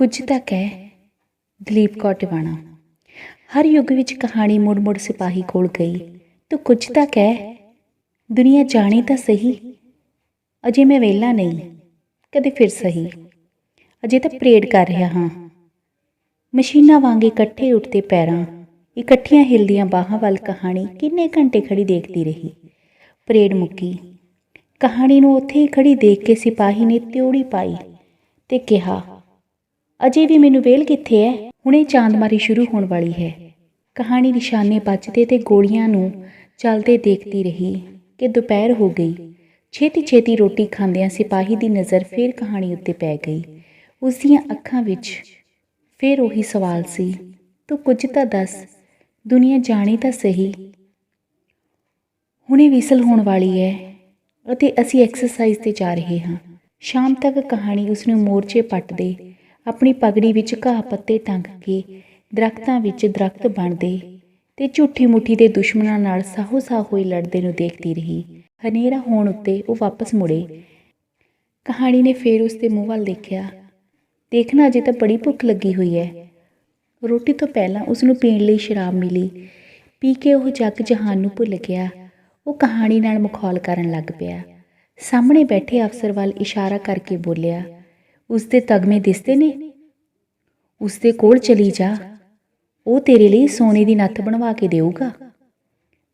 ਕੁਝ ਤਾਂ ਕਹਿ। ਦਲੀਪ ਕੌਰ ਟਿਵਾਣਾ। ਹਰ ਯੁੱਗ ਵਿੱਚ ਕਹਾਣੀ ਮੁੜ ਮੁੜ ਸਿਪਾਹੀ ਕੋਲ ਗਈ। ਤੂੰ ਕੁਝ ਤਾਂ ਕਹਿ। ਦੁਨੀਆ ਜਾਣੀ ਤਾਂ ਸਹੀ, ਅਜੇ ਮੈਂ ਵਿਹਲਾ ਨਹੀਂ, ਕਦੇ ਫਿਰ ਸਹੀ। ਅਜੇ ਤਾਂ ਪਰੇਡ ਕਰ ਰਿਹਾ ਹਾਂ। ਮਸ਼ੀਨਾਂ ਵਾਂਗ ਇਕੱਠੇ ਉੱਠਦੇ ਪੈਰਾਂ, ਇਕੱਠੀਆਂ ਹਿਲਦੀਆਂ ਬਾਹਾਂ ਵੱਲ ਕਹਾਣੀ ਕਿੰਨੇ ਘੰਟੇ ਖੜੀ ਦੇਖਦੀ ਰਹੀ। ਪਰੇਡ ਮੁੱਕੀ। ਕਹਾਣੀ ਨੂੰ ਉੱਥੇ ਹੀ ਖੜੀ ਦੇਖ ਕੇ ਸਿਪਾਹੀ ਨੇ ਤਿਉੜੀ ਪਾਈ ਤੇ ਕਿਹਾ, ਅਜੇ ਵੀ ਮੈਨੂੰ ਵੇਲ ਕਿੱਥੇ ਹੈ? ਹੁਣੇ ਚਾਂਦਮਾਰੀ ਸ਼ੁਰੂ ਹੋਣ ਵਾਲੀ ਹੈ। ਕਹਾਣੀ ਨਿਸ਼ਾਨੇ ਵੱਜਦੇ ਤੇ ਗੋਲੀਆਂ ਨੂੰ ਚੱਲਦੇ ਦੇਖਦੀ ਰਹੀ ਕਿ ਦੁਪਹਿਰ ਹੋ ਗਈ। ਛੇਤੀ ਛੇਤੀ ਰੋਟੀ ਖਾਂਦਿਆਂ ਸਿਪਾਹੀ ਦੀ ਨਜ਼ਰ ਫਿਰ ਕਹਾਣੀ ਉੱਤੇ ਪੈ ਗਈ। ਉਸ ਦੀਆਂ ਅੱਖਾਂ ਵਿੱਚ ਫਿਰ ਉਹੀ ਸਵਾਲ ਸੀ, ਤੂੰ ਕੁਝ ਤਾਂ ਦੱਸ, ਦੁਨੀਆ ਜਾਣੀ ਤਾਂ ਸਹੀ। ਹੁਣੇ ਵਿਸਲ ਹੋਣ ਵਾਲੀ ਹੈ ਅਤੇ ਅਸੀਂ ਐਕਸਰਸਾਈਜ਼ 'ਤੇ ਜਾ ਰਹੇ ਹਾਂ। ਸ਼ਾਮ ਤੱਕ ਕਹਾਣੀ ਉਸਨੂੰ ਮੋਰਚੇ ਪੱਟਦੇ, ਆਪਣੀ ਪਗੜੀ ਵਿੱਚ ਘਾਹ ਪੱਤੇ ਟੰਗ ਕੇ ਦਰੱਖਤਾਂ ਵਿੱਚ ਦਰੱਖਤ ਬਣਦੇ ਤੇ ਝੂਠੀ ਮੁੱਠੀ ਦੇ ਦੁਸ਼ਮਣਾਂ ਨਾਲ ਸਾਹੋ ਸਾਹ ਹੋਈ ਲੜਦੇ ਨੂੰ ਦੇਖਦੀ ਰਹੀ। ਹਨੇਰਾ ਹੋਣ ਉੱਤੇ ਉਹ ਵਾਪਸ ਮੁੜੇ। ਕਹਾਣੀ ਨੇ ਫਿਰ ਉਸ ਦੇ ਮੂੰਹ ਵੱਲ ਦੇਖਿਆ। ਦੇਖਣਾ, ਅਜੇ ਤਾਂ ਬੜੀ ਭੁੱਖ ਲੱਗੀ ਹੋਈ ਹੈ। ਰੋਟੀ ਤੋਂ ਪਹਿਲਾਂ ਉਸਨੂੰ ਪੀਣ ਲਈ ਸ਼ਰਾਬ ਮਿਲੀ। ਪੀ ਕੇ ਉਹ ਜੱਗ ਜਹਾਨ ਨੂੰ ਭੁੱਲ ਗਿਆ। ਉਹ ਕਹਾਣੀ ਨਾਲ ਮਖੌਲ ਕਰਨ ਲੱਗ ਪਿਆ। ਸਾਹਮਣੇ ਬੈਠੇ ਅਫਸਰ ਵੱਲ ਇਸ਼ਾਰਾ ਕਰਕੇ ਬੋਲਿਆ, ਉਸਦੇ ਤਗਮੇ ਦਿਸਦੇ ਨੇ? ਉਸਦੇ ਕੋਲ ਚਲੀ ਜਾ, ਉਹ ਤੇਰੇ ਲਈ ਸੋਨੇ ਦੀ ਨੱਥ ਬਣਵਾ ਕੇ ਦੇਊਗਾ।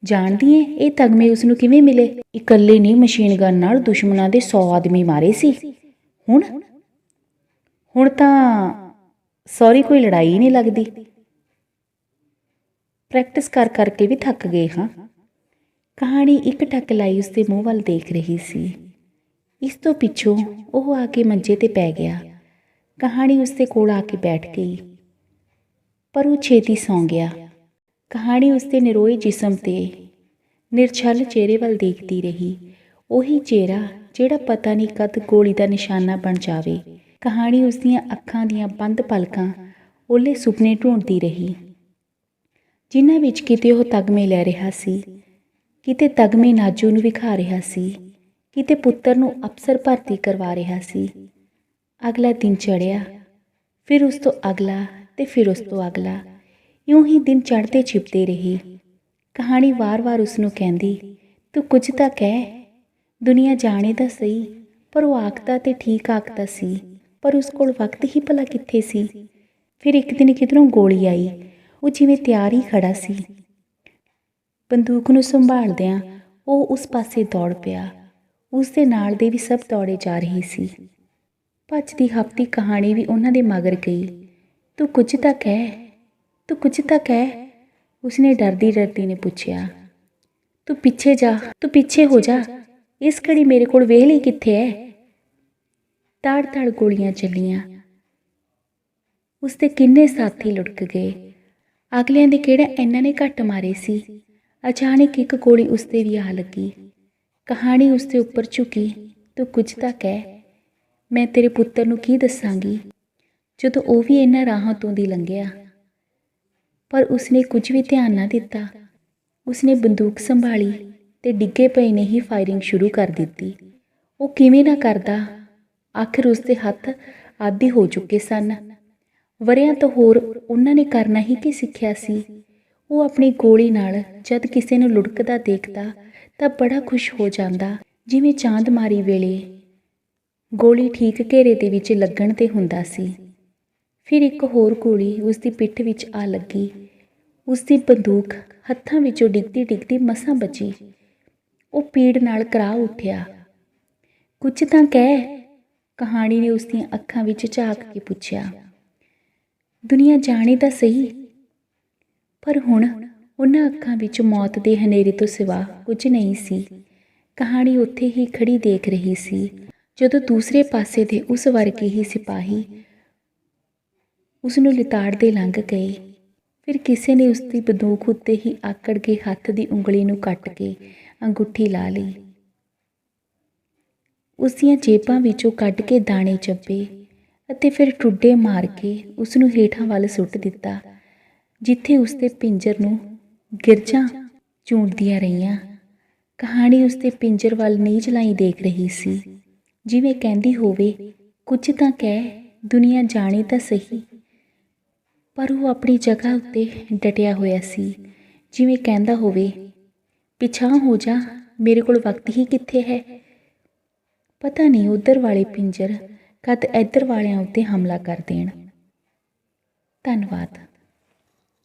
ਜਾਣਦੀ ਏ ਇਹ ਤਗਮੇ ਉਸਨੂੰ ਕਿਵੇਂ ਮਿਲੇ? ਇਕੱਲੇ ਨੇ ਮਸ਼ੀਨ ਗਨ ਨਾਲ ਦੁਸ਼ਮਣਾਂ ਦੇ 100 ਆਦਮੀ ਮਾਰੇ ਸੀ। ਹੁਣ ਤਾਂ ਸੌਰੀ ਕੋਈ ਲੜਾਈ ਨਹੀਂ ਲੱਗਦੀ। ਪ੍ਰੈਕਟਿਸ ਕਰ ਕਰਕੇ ਵੀ ਥੱਕ ਗਏ ਹਾਂ। ਕਹਾਣੀ ਇੱਕ ਟੱਕ ਲਾਈ ਉਸਦੇ ਮੂੰਹ ਵੱਲ ਦੇਖ ਰਹੀ ਸੀ। ਇਸ ਤੋਂ ਪਿੱਛੋਂ ਉਹ ਆ ਕੇ ਮੰਜੇ 'ਤੇ ਪੈ ਗਿਆ। ਕਹਾਣੀ ਉਸਦੇ ਕੋਲ ਆ ਕੇ ਬੈਠ ਗਈ, ਪਰ ਉਹ ਛੇਤੀ ਸੌਂ ਗਿਆ। ਕਹਾਣੀ ਉਸਦੇ ਨਿਰੋਏ ਜਿਸਮ 'ਤੇ ਨਿਰਛਲ ਚਿਹਰੇ ਵੱਲ ਦੇਖਦੀ ਰਹੀ। ਉਹੀ ਚਿਹਰਾ ਜਿਹੜਾ ਪਤਾ ਨਹੀਂ ਕਦ ਗੋਲੀ ਦਾ ਨਿਸ਼ਾਨਾ ਬਣ ਜਾਵੇ। ਕਹਾਣੀ ਉਸਦੀਆਂ ਅੱਖਾਂ ਦੀਆਂ ਬੰਦ ਪਲਕਾਂ ਓਲੇ ਸੁਪਨੇ ਢੂੰਡਦੀ ਰਹੀ, ਜਿਨ੍ਹਾਂ ਵਿੱਚ ਕਿਤੇ ਉਹ ਤਗਮੇ ਲੈ ਰਿਹਾ ਸੀ, ਕਿਤੇ ਤਗਮੇ ਨਾਜੂ ਨੂੰ ਵਿਖਾ ਰਿਹਾ ਸੀ, ਕਿਤੇ ਪੁੱਤਰ ਨੂੰ ਅਫਸਰ ਭਰਤੀ ਕਰਵਾ ਰਿਹਾ ਸੀ। ਅਗਲਾ ਦਿਨ ਚੜ੍ਹਿਆ, ਫਿਰ ਉਸ ਤੋਂ ਅਗਲਾ ਤੇ ਫਿਰ ਉਸ ਤੋਂ ਅਗਲਾ। ਇਉਂ ਹੀ ਦਿਨ ਚੜ੍ਹਦੇ ਛਿਪਦੇ ਰਹੇ। ਕਹਾਣੀ ਵਾਰ-ਵਾਰ ਉਸਨੂੰ ਕਹਿੰਦੀ, ਤੂੰ ਕੁਝ ਤਾਂ ਕਹਿ। ਦੁਨੀਆ ਜਾਣੇ ਤਾਂ ਸਹੀ। ਪਰ ਉਹ ਆਖਦਾ ਤੇ ਠੀਕ ਆਖਦਾ ਸੀ, ਪਰ ਉਸ ਕੋਲ ਵਕਤ ਹੀ ਭਲਾ ਕਿੱਥੇ ਸੀ। ਫਿਰ ਇੱਕ ਦਿਨ ਕਿਧਰੋਂ ਗੋਲੀ ਆਈ। ਉਹ ਜਿਵੇਂ ਤਿਆਰ ਹੀ ਖੜਾ ਸੀ। ਬੰਦੂਕ ਨੂੰ ਸੰਭਾਲਦਿਆਂ ਉਹ ਉਸ ਪਾਸੇ ਦੌੜ ਪਿਆ। ਉਸ ਦੇ ਨਾਲ ਦੇ ਵੀ ਸਭ ਦੌੜੇ ਜਾ ਰਹੇ ਸੀ। ਭੱਜਦੀ ਹੱਪਦੀ ਕਹਾਣੀ ਵੀ ਉਹਨਾਂ ਦੇ ਮਗਰ ਗਈ। ਤੂੰ ਕੁਝ ਤਾਂ ਕਹਿ, ਤੂੰ ਕੁਝ ਤਾਂ ਕਹਿ, ਉਸਨੇ ਡਰਦੀ ਡਰਦੀ ਨੇ ਪੁੱਛਿਆ। ਤੂੰ ਪਿੱਛੇ ਜਾ, ਤੂੰ ਪਿੱਛੇ ਹੋ ਜਾ, ਇਸ ਘੜੀ ਮੇਰੇ ਕੋਲ ਵੇਲ ਹੀ ਕਿੱਥੇ ਹੈ। ਤਾੜ ਤਾੜ ਗੋਲੀਆਂ ਚੱਲੀਆਂ। ਉਸਦੇ ਕਿੰਨੇ ਸਾਥੀ ਲੁੜਕ ਗਏ। ਅਗਲਿਆਂ ਦੇ ਕਿਹੜਾ ਇਹਨਾਂ ਨੇ ਘੱਟ ਮਾਰੇ ਸੀ। ਅਚਾਨਕ ਇੱਕ ਗੋਲੀ ਉਸਦੇ ਵੀ ਆ ਲੱਗੀ। ਕਹਾਣੀ ਉਸਦੇ ਉੱਪਰ ਝੁਕੀ। ਤੂੰ ਕੁਝ ਤਾਂ ਕਹਿ, ਮੈਂ ਤੇਰੇ ਪੁੱਤਰ ਨੂੰ ਕੀ ਦੱਸਾਂਗੀ ਜਦੋਂ ਉਹ ਵੀ ਇਹਨਾਂ ਰਾਹਾਂ ਤੋਂ ਦੀ ਲੰਘਿਆ। ਪਰ ਉਸਨੇ ਕੁਝ ਵੀ ਧਿਆਨ ਨਾ ਦਿੱਤਾ। ਉਸਨੇ ਬੰਦੂਕ ਸੰਭਾਲੀ ਤੇ ਡਿੱਗੇ ਪਏ ਨੇ ਹੀ ਫਾਇਰਿੰਗ ਸ਼ੁਰੂ ਕਰ ਦਿੱਤੀ। ਉਹ ਕਿਵੇਂ ਨਾ ਕਰਦਾ, ਆਖਿਰ ਉਸਦੇ ਹੱਥ ਆਦੀ ਹੋ ਚੁੱਕੇ ਸਨ। ਵਰ੍ਹਿਆਂ ਤੋਂ ਹੋਰ ਉਹਨਾਂ ਨੇ ਕਰਨਾ ਹੀ ਕੀ ਸਿੱਖਿਆ ਸੀ। ਉਹ ਆਪਣੀ ਗੋਲੀ ਨਾਲ ਜਦ ਕਿਸੇ ਨੂੰ ਲੁੜਕਦਾ ਦੇਖਦਾ ਤਾਂ ਬੜਾ ਖੁਸ਼ ਹੋ ਜਾਂਦਾ, ਜਿਵੇਂ ਚਾਂਦਮਾਰੀ ਵੇਲੇ ਗੋਲੀ ਠੀਕ ਘੇਰੇ ਦੇ ਵਿੱਚ ਲੱਗਣ 'ਤੇ ਹੁੰਦਾ ਸੀ। ਫਿਰ ਇੱਕ ਹੋਰ ਗੋਲੀ ਉਸਦੀ ਪਿੱਠ ਵਿੱਚ ਆ ਲੱਗੀ। ਉਸਦੀ ਬੰਦੂਕ ਹੱਥਾਂ ਵਿੱਚੋਂ ਡਿੱਗਦੀ ਡਿੱਗਦੀ ਮਸਾਂ ਬਚੀ। ਉਹ ਪੀੜ ਨਾਲ ਕਰਾ ਉੱਠਿਆ। ਕੁਝ ਤਾਂ ਕਹਿ, ਕਹਾਣੀ ਨੇ ਉਸਦੀਆਂ ਅੱਖਾਂ ਵਿੱਚ ਝਾਕ ਕੇ ਪੁੱਛਿਆ। ਦੁਨੀਆ ਜਾਣੇ ਤਾਂ ਸਹੀ। ਪਰ ਹੁਣ ਉਹਨਾਂ ਅੱਖਾਂ ਵਿੱਚ ਮੌਤ ਦੇ ਹਨੇਰੇ ਤੋਂ ਸਿਵਾ ਕੁਝ ਨਹੀਂ ਸੀ। ਕਹਾਣੀ ਉੱਥੇ ਹੀ ਖੜੀ ਦੇਖ ਰਹੀ ਸੀ, ਜਦੋਂ ਦੂਸਰੇ ਪਾਸੇ ਦੇ ਉਸ ਵਰਗੇ ਹੀ ਸਿਪਾਹੀ ਉਸਨੂੰ ਲਿਤਾੜਦੇ ਲੰਘ ਗਏ। ਫਿਰ ਕਿਸੇ ਨੇ ਉਸਦੀ ਬੰਦੂਕ ਉੱਤੇ ਹੀ ਆਕੜ ਕੇ ਹੱਥ ਦੀ ਉਂਗਲੀ ਨੂੰ ਕੱਟ ਕੇ ਅੰਗੂਠੀ ਲਾ ਲਈ। ਉਸਦੀਆਂ ਜੇਬਾਂ ਵਿੱਚੋਂ ਕੱਢ ਕੇ ਦਾਣੇ ਚੱਬੇ ਅਤੇ ਫਿਰ ਟੁੱਡੇ ਮਾਰ ਕੇ ਉਸਨੂੰ ਹੇਠਾਂ ਵੱਲ ਸੁੱਟ ਦਿੱਤਾ, ਜਿੱਥੇ ਉਸਦੇ ਪਿੰਜਰ ਨੂੰ ਗਿਰਜਾਂ ਚੂੰਡਦੀਆਂ ਰਹੀਆਂ। ਕਹਾਣੀ ਉਸਦੇ ਪਿੰਜਰ ਵੱਲ ਨੀਝ ਲਾਈ ਦੇਖ ਰਹੀ ਸੀ, ਜਿਵੇਂ ਕਹਿੰਦੀ ਹੋਵੇ, ਕੁਝ ਤਾਂ ਕਹਿ। ਦੁਨੀਆ ਜਾਣੇ ਤਾਂ ਸਹੀ, ਪਰ ਉਹ ਆਪਣੀ ਜਗ੍ਹਾ ਉੱਤੇ ਡਟਿਆ ਹੋਇਆ ਸੀ, ਜਿਵੇਂ ਕਹਿੰਦਾ ਹੋਵੇ, ਪਿਛਾਂਹ ਹੋ ਜਾ, ਮੇਰੇ ਕੋਲ ਵਕਤ ਹੀ ਕਿੱਥੇ ਹੈ। ਪਤਾ ਨਹੀਂ ਉੱਧਰ ਵਾਲੇ ਪਿੰਜਰ ਕਦ ਇੱਧਰ ਵਾਲਿਆਂ ਉੱਤੇ ਹਮਲਾ ਕਰ ਦੇਣ। ਧੰਨਵਾਦ।